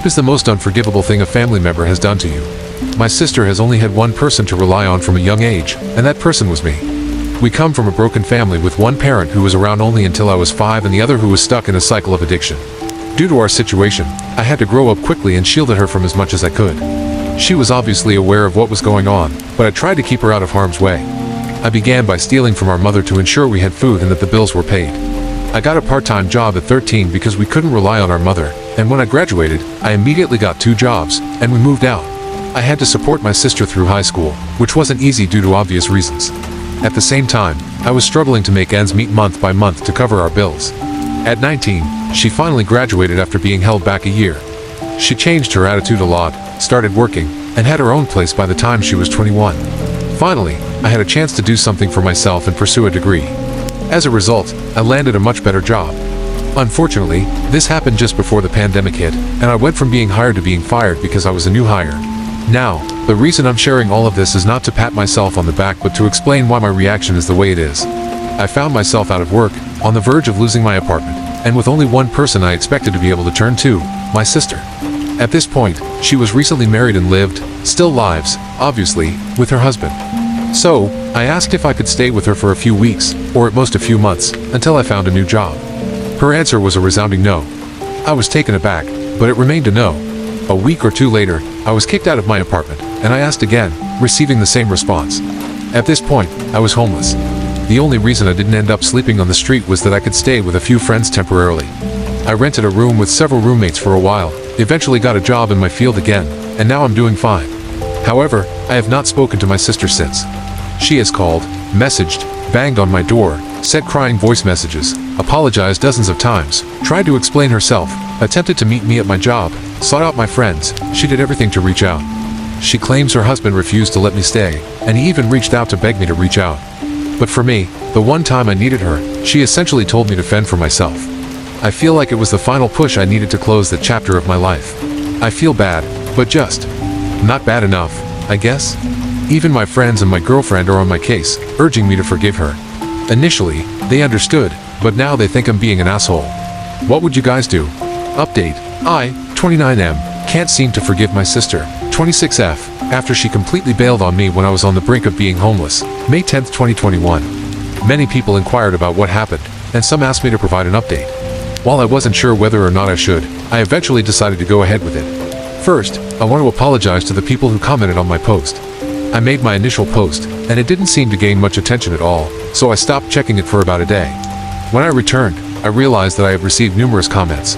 What is the most unforgivable thing a family member has done to you? My sister has only had one person to rely on from a young age, and that person was me. We come from a broken family with one parent who was around only until I was 5 and the other who was stuck in a cycle of addiction. Due to our situation, I had to grow up quickly and shielded her from as much as I could. She was obviously aware of what was going on, but I tried to keep her out of harm's way. I began by stealing from our mother to ensure we had food and that the bills were paid. I got a part-time job at 13 because we couldn't rely on our mother, and when I graduated, I immediately got 2 jobs, and we moved out. I had to support my sister through high school, which wasn't easy due to obvious reasons. At the same time, I was struggling to make ends meet month by month to cover our bills. At 19, she finally graduated after being held back a year. She changed her attitude a lot, started working, and had her own place by the time she was 21. Finally, I had a chance to do something for myself and pursue a degree. As a result, I landed a much better job. Unfortunately, this happened just before the pandemic hit, and I went from being hired to being fired because I was a new hire. Now, the reason I'm sharing all of this is not to pat myself on the back but to explain why my reaction is the way it is. I found myself out of work, on the verge of losing my apartment, and with only one person I expected to be able to turn to, my sister. At this point, she was recently married and lived, still lives, obviously, with her husband. So, I asked if I could stay with her for a few weeks, or at most a few months, until I found a new job. Her answer was a resounding no. I was taken aback, but it remained a no. A week or 2 later, I was kicked out of my apartment, and I asked again, receiving the same response. At this point, I was homeless. The only reason I didn't end up sleeping on the street was that I could stay with a few friends temporarily. I rented a room with several roommates for a while, eventually got a job in my field again, and now I'm doing fine. However, I have not spoken to my sister since. She has called, messaged, banged on my door, sent crying voice messages, apologized dozens of times, tried to explain herself, attempted to meet me at my job, sought out my friends. She did everything to reach out. She claims her husband refused to let me stay, and he even reached out to beg me to reach out. But for me, the one time I needed her, she essentially told me to fend for myself. I feel like it was the final push I needed to close that chapter of my life. I feel bad, but just not bad enough, I guess. Even my friends and my girlfriend are on my case, urging me to forgive her. Initially, they understood, but now they think I'm being an asshole. What would you guys do? Update: I, 29M, can't seem to forgive my sister, 26F, after she completely bailed on me when I was on the brink of being homeless, May 10, 2021. Many people inquired about what happened, and some asked me to provide an update. While I wasn't sure whether or not I should, I eventually decided to go ahead with it. First, I want to apologize to the people who commented on my post. I made my initial post, and it didn't seem to gain much attention at all, so I stopped checking it for about a day. When I returned, I realized that I had received numerous comments.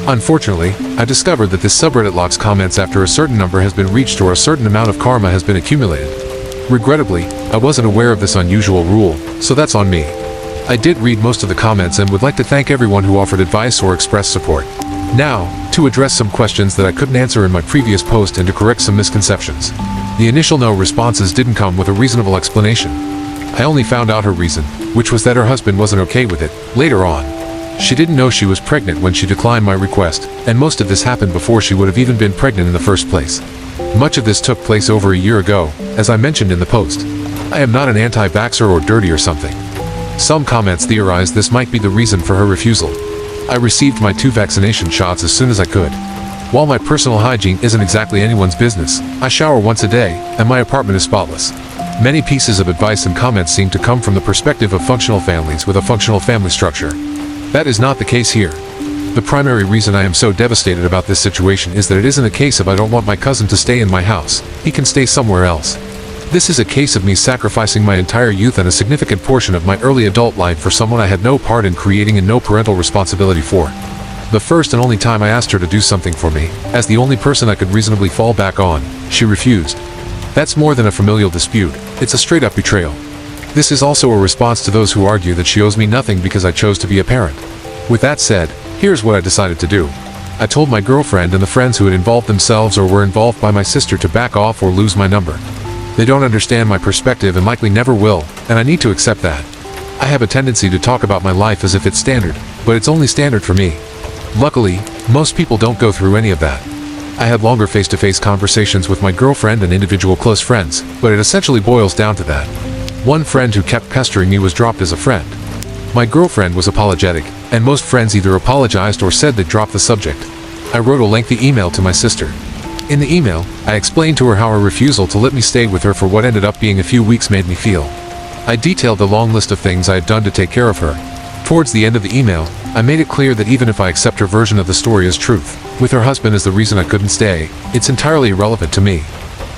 Unfortunately, I discovered that this subreddit locks comments after a certain number has been reached or a certain amount of karma has been accumulated. Regrettably, I wasn't aware of this unusual rule, so that's on me. I did read most of the comments and would like to thank everyone who offered advice or expressed support. Now, to address some questions that I couldn't answer in my previous post and to correct some misconceptions. The initial no responses didn't come with a reasonable explanation. I only found out her reason, which was that her husband wasn't okay with it, later on. She didn't know she was pregnant when she declined my request, and most of this happened before she would have even been pregnant in the first place. Much of this took place over a year ago, as I mentioned in the post. I am not an anti-vaxxer or dirty or something. Some comments theorized this might be the reason for her refusal. I received my 2 vaccination shots as soon as I could. While my personal hygiene isn't exactly anyone's business, I shower once a day, and my apartment is spotless. Many pieces of advice and comments seem to come from the perspective of functional families with a functional family structure. That is not the case here. The primary reason I am so devastated about this situation is that it isn't a case of I don't want my cousin to stay in my house, he can stay somewhere else. This is a case of me sacrificing my entire youth and a significant portion of my early adult life for someone I had no part in creating and no parental responsibility for. The first and only time I asked her to do something for me, as the only person I could reasonably fall back on, she refused. That's more than a familial dispute, it's a straight-up betrayal. This is also a response to those who argue that she owes me nothing because I chose to be a parent. With that said, here's what I decided to do. I told my girlfriend and the friends who had involved themselves or were involved by my sister to back off or lose my number. They don't understand my perspective and likely never will, and I need to accept that. I have a tendency to talk about my life as if it's standard, but it's only standard for me. Luckily, most people don't go through any of that. I had longer face-to-face conversations with my girlfriend and individual close friends, but it essentially boils down to that. One friend who kept pestering me was dropped as a friend. My girlfriend was apologetic, and most friends either apologized or said they'd drop the subject. I wrote a lengthy email to my sister. In the email, I explained to her how her refusal to let me stay with her for what ended up being a few weeks made me feel. I detailed the long list of things I had done to take care of her. Towards the end of the email, I made it clear that even if I accept her version of the story as truth, with her husband as the reason I couldn't stay, it's entirely irrelevant to me.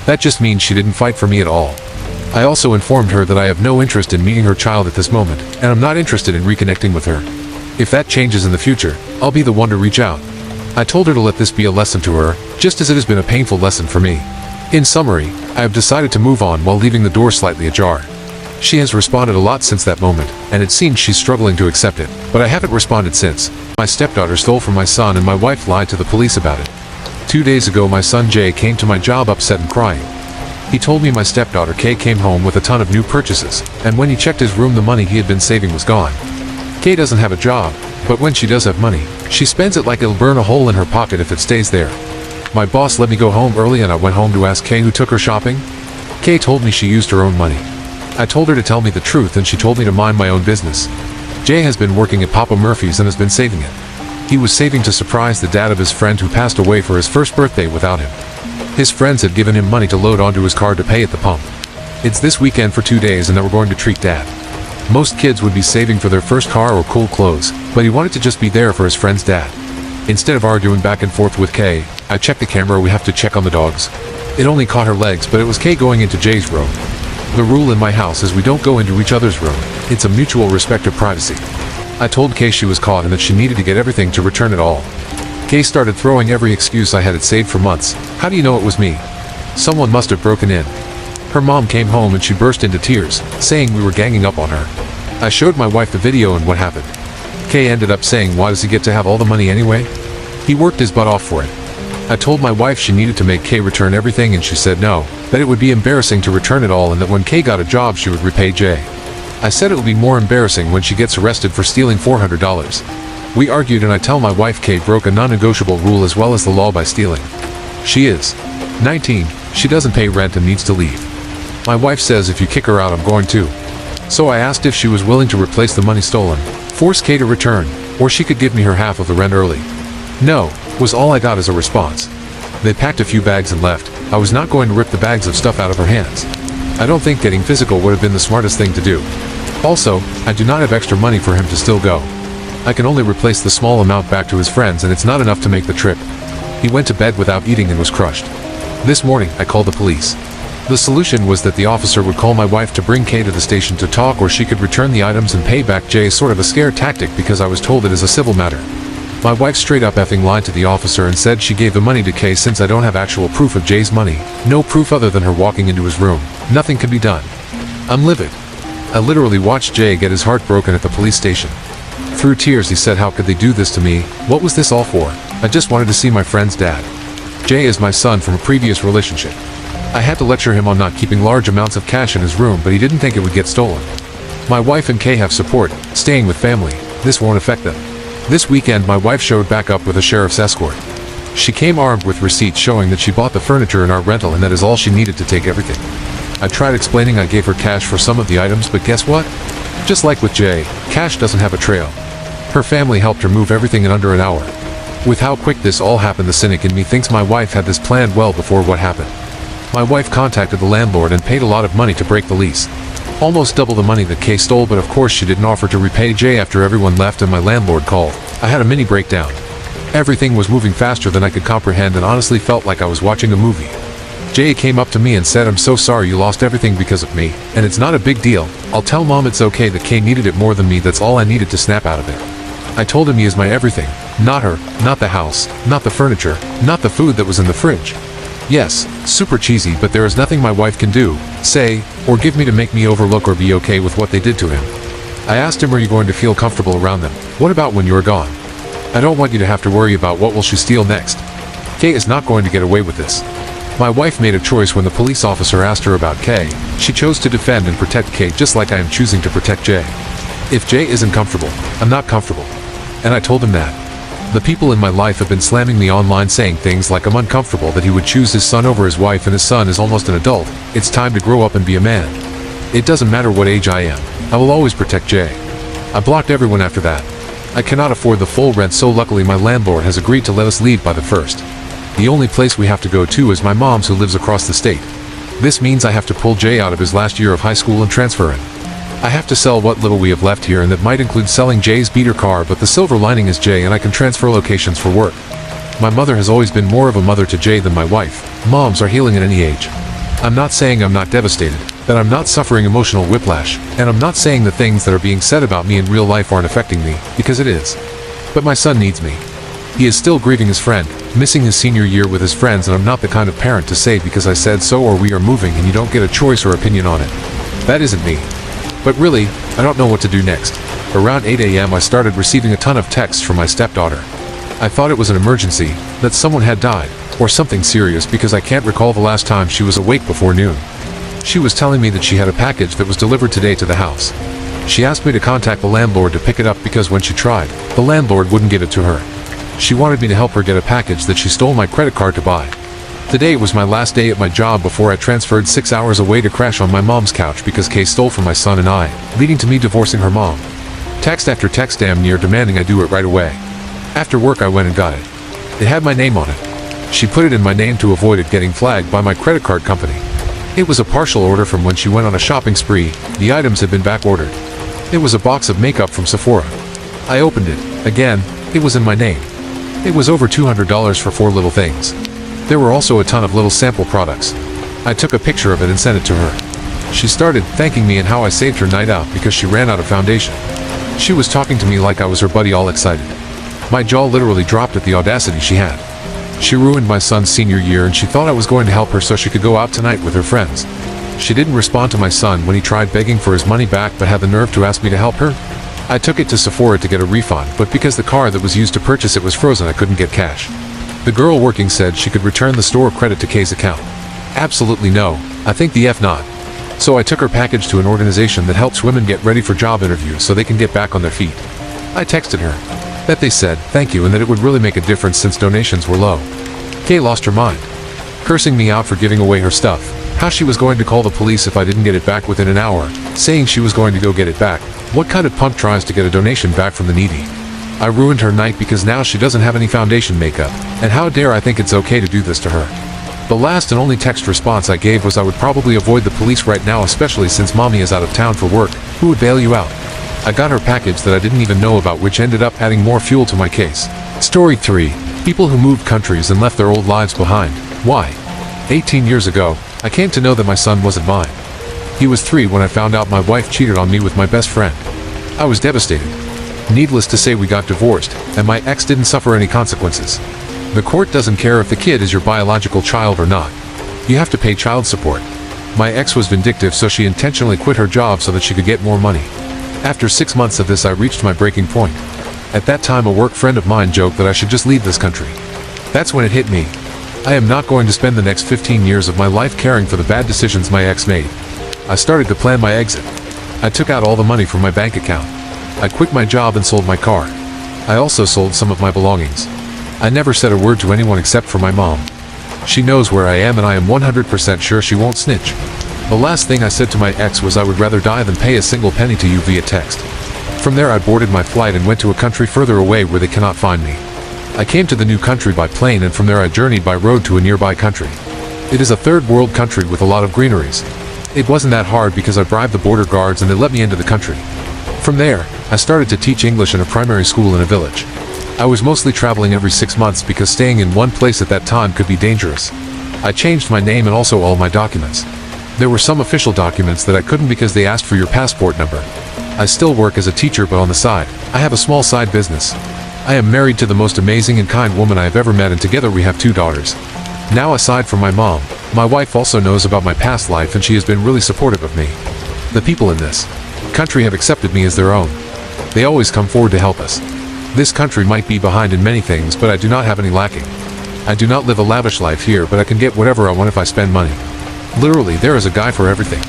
That just means she didn't fight for me at all. I also informed her that I have no interest in meeting her child at this moment, and I'm not interested in reconnecting with her. If that changes in the future, I'll be the one to reach out. I told her to let this be a lesson to her, just as it has been a painful lesson for me. In summary, I have decided to move on while leaving the door slightly ajar. She has responded a lot since that moment, and it seems she's struggling to accept it, but I haven't responded since. My stepdaughter stole from my son and my wife lied to the police about it. 2 days ago my son Jay came to my job upset and crying. He told me my stepdaughter Kay came home with a ton of new purchases, and when he checked his room the money he had been saving was gone. Kay doesn't have a job, but when she does have money, she spends it like it'll burn a hole in her pocket if it stays there. My boss let me go home early and I went home to ask Kay who took her shopping. Kay told me she used her own money. I told her to tell me the truth and she told me to mind my own business. Jay has been working at Papa Murphy's and has been saving it. He was saving to surprise the dad of his friend who passed away for his first birthday without him. His friends had given him money to load onto his car to pay at the pump. It's this weekend for 2 days and they were going to treat Dad. Most kids would be saving for their first car or cool clothes, but he wanted to just be there for his friend's dad. Instead of arguing back and forth with Kay, I checked the camera. We have to check on the dogs. It only caught her legs, but it was Kay going into Jay's room. The rule in my house is we don't go into each other's room. It's a mutual respect of privacy. I told Kay she was caught and that she needed to get everything to return it all. Kay started throwing every excuse I had saved for months. How do you know it was me? Someone must have broken in. Her mom came home and she burst into tears, saying we were ganging up on her. I showed my wife the video and what happened. Kay ended up saying, why does he get to have all the money anyway? He worked his butt off for it. I told my wife she needed to make Kay return everything and she said no, that it would be embarrassing to return it all and that when Kay got a job she would repay Jay. I said it would be more embarrassing when she gets arrested for stealing $400. We argued and I tell my wife Kay broke a non-negotiable rule as well as the law by stealing. She is 19, she doesn't pay rent and needs to leave. My wife says if you kick her out I'm going to. So I asked if she was willing to replace the money stolen, force Kay to return, or she could give me her half of the rent early. No, was all I got as a response. They packed a few bags and left. I was not going to rip the bags of stuff out of her hands. I don't think getting physical would have been the smartest thing to do. Also, I do not have extra money for him to still go. I can only replace the small amount back to his friends and it's not enough to make the trip. He went to bed without eating and was crushed. This morning, I called the police. The solution was that the officer would call my wife to bring Kay to the station to talk or she could return the items and pay back Jay, sort of a scare tactic because I was told it is a civil matter. My wife straight up effing lied to the officer and said she gave the money to Kay since I don't have actual proof of Jay's money, no proof other than her walking into his room. Nothing can be done. I'm livid. I literally watched Jay get his heart broken at the police station. Through tears he said how could they do this to me, what was this all for? I just wanted to see my friend's dad. Jay is my son from a previous relationship. I had to lecture him on not keeping large amounts of cash in his room but he didn't think it would get stolen. My wife and Kay have support, staying with family, this won't affect them. This weekend my wife showed back up with a sheriff's escort. She came armed with receipts showing that she bought the furniture in our rental and that is all she needed to take everything. I tried explaining I gave her cash for some of the items but guess what? Just like with Jay, cash doesn't have a trail. Her family helped her move everything in under an hour. With how quick this all happened the cynic in me thinks my wife had this planned well before what happened. My wife contacted the landlord and paid a lot of money to break the lease. Almost double the money that Kay stole but of course she didn't offer to repay Jay after everyone left and my landlord called. I had a mini breakdown. Everything was moving faster than I could comprehend and honestly felt like I was watching a movie. Jay came up to me and said I'm so sorry you lost everything because of me, and it's not a big deal, I'll tell mom it's okay that Kay needed it more than me, that's all I needed to snap out of it. I told him he is my everything, not her, not the house, not the furniture, not the food that was in the fridge. Yes, super cheesy but there is nothing my wife can do, say, or give me to make me overlook or be okay with what they did to him. I asked him are you going to feel comfortable around them, what about when you're gone? I don't want you to have to worry about what will she steal next. Kay is not going to get away with this. My wife made a choice when the police officer asked her about Kay. She chose to defend and protect Kay just like I am choosing to protect Jay. If Jay isn't comfortable, I'm not comfortable. And I told him that. The people in my life have been slamming me online saying things like I'm uncomfortable that he would choose his son over his wife and his son is almost an adult, it's time to grow up and be a man. It doesn't matter what age I am, I will always protect Jay. I blocked everyone after that. I cannot afford the full rent, so luckily my landlord has agreed to let us leave by the 1st. The only place we have to go to is my mom's, who lives across the state. This means I have to pull Jay out of his last year of high school and transfer him. I have to sell what little we have left here, and that might include selling Jay's beater car, but the silver lining is Jay and I can transfer locations for work. My mother has always been more of a mother to Jay than my wife. Moms are healing at any age. I'm not saying I'm not devastated, that I'm not suffering emotional whiplash, and I'm not saying the things that are being said about me in real life aren't affecting me, because it is. But my son needs me. He is still grieving his friend, missing his senior year with his friends, and I'm not the kind of parent to say because I said so or we are moving and you don't get a choice or opinion on it. That isn't me. But really, I don't know what to do next. Around 8 a.m. I started receiving a ton of texts from my stepdaughter. I thought it was an emergency, that someone had died, or something serious, because I can't recall the last time she was awake before noon. She was telling me that she had a package that was delivered today to the house. She asked me to contact the landlord to pick it up because when she tried, the landlord wouldn't give it to her. She wanted me to help her get a package that she stole my credit card to buy. Today was my last day at my job before I transferred 6 hours away to crash on my mom's couch because Kay stole from my son and I, leading to me divorcing her mom. Text after text damn near demanding I do it right away. After work I went and got it. It had my name on it. She put it in my name to avoid it getting flagged by my credit card company. It was a partial order from when she went on a shopping spree. The items had been back ordered. It was a box of makeup from Sephora. I opened it. Again, it was in my name. It was over $200 for 4 little things. There were also a ton of little sample products. I took a picture of it and sent it to her. She started thanking me and how I saved her night out because she ran out of foundation. She was talking to me like I was her buddy, all excited. My jaw literally dropped at the audacity she had. She ruined my son's senior year and she thought I was going to help her so she could go out tonight with her friends. She didn't respond to my son when he tried begging for his money back but had the nerve to ask me to help her. I took it to Sephora to get a refund, but because the card that was used to purchase it was frozen, I couldn't get cash. The girl working said she could return the store credit to Kay's account. Absolutely no. I think the F not. So I took her package to an organization that helps women get ready for job interviews so they can get back on their feet. I texted her that they said thank you and that it would really make a difference since donations were low. Kay lost her mind, cursing me out for giving away her stuff, how she was going to call the police if I didn't get it back within an hour, saying she was going to go get it back. What kind of punk tries to get a donation back from the needy? I ruined her night because now she doesn't have any foundation makeup, and how dare I think it's okay to do this to her. The last and only text response I gave was I would probably avoid the police right now, especially since mommy is out of town for work. Who would bail you out? I got her package that I didn't even know about, which ended up adding more fuel to my case. Story 3. People who moved countries and left their old lives behind. Why? 18 years ago, I came to know that my son wasn't mine. He was 3 when I found out my wife cheated on me with my best friend. I was devastated. Needless to say, we got divorced, and my ex didn't suffer any consequences. The court doesn't care if the kid is your biological child or not. You have to pay child support. My ex was vindictive, so she intentionally quit her job so that she could get more money. After 6 months of this, I reached my breaking point. At that time, a work friend of mine joked that I should just leave this country. That's when it hit me. I am not going to spend the next 15 years of my life caring for the bad decisions my ex made. I started to plan my exit. I took out all the money from my bank account. I quit my job and sold my car. I also sold some of my belongings. I never said a word to anyone except for my mom. She knows where I am and I am 100% sure she won't snitch. The last thing I said to my ex was I would rather die than pay a single penny to you via text. From there I boarded my flight and went to a country further away where they cannot find me. I came to the new country by plane, and from there I journeyed by road to a nearby country. It is a third world country with a lot of greeneries. It wasn't that hard because I bribed the border guards and they let me into the country. From there, I started to teach English in a primary school in a village. I was mostly traveling every 6 months because staying in one place at that time could be dangerous. I changed my name and also all my documents. There were some official documents that I couldn't because they asked for your passport number. I still work as a teacher, but on the side, I have a small side business. I am married to the most amazing and kind woman I have ever met, and together we have 2 daughters. Now, aside from my mom, my wife also knows about my past life and she has been really supportive of me. The people in this country have accepted me as their own. They always come forward to help us. This country might be behind in many things, but I do not have any lacking. I do not live a lavish life here, but I can get whatever I want if I spend money. Literally, there is a guy for everything.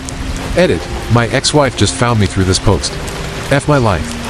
Edit. My ex-wife just found me through this post. F my life.